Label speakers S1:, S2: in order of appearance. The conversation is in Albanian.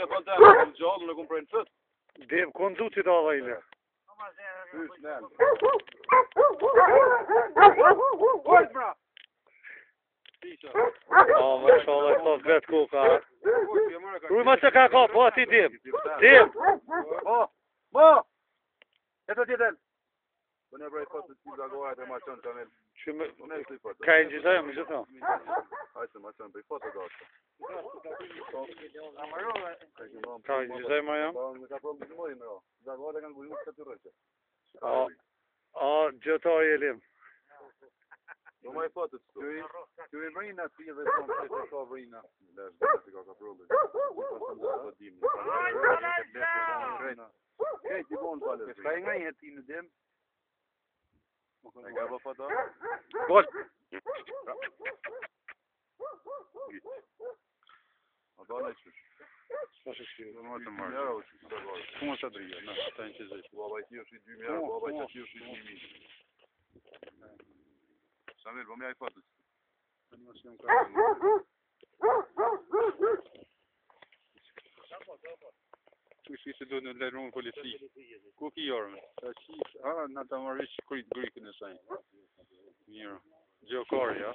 S1: telefon të në gjallë në kumë prejnë fët.
S2: Dem, konduci të avajnë.
S1: Hysh, nel.
S3: Vojt, bra!
S2: Më shala, e thot vetë koka. Rujma që ka ka, po ati dim. Dim!
S3: Mo! E të tjetën.
S1: Po në brej fëtë të t'i zagohet e ma qënë të anel.
S2: Ka e në gjithajmë, në gjithë në.
S1: Hajtë ma qënë brej fëtë të ashtë.
S2: Ka e në gjithajmë, jam.
S1: Në ka problem të mojë me o. Zagohet e kanë bujnë të të rëqë.
S2: A, gjëta e jelim.
S1: Do ma i fëtë të të. Kjo i vrina të i dhe tonë, që ka vrina. Leshë, që ka problem. Kej, ti bonë falë.
S3: Ka e nga i heti në dim.
S1: E ka bë fëtë?
S2: Bosh!
S1: A do në qësh?
S2: Sa shë shkjo?
S1: Do në të marrë.
S2: Kuma sa drija, në, ta në që zeshë.
S1: Baba i ti është i 2 mjera, baba i ti është i 1.000. Samir, po mja i fatës.
S2: Tu shi do në lërë në polisi. Ku ki jorme? Në të marrë që grikën e sajnë. Mirë. Gjokari, ja.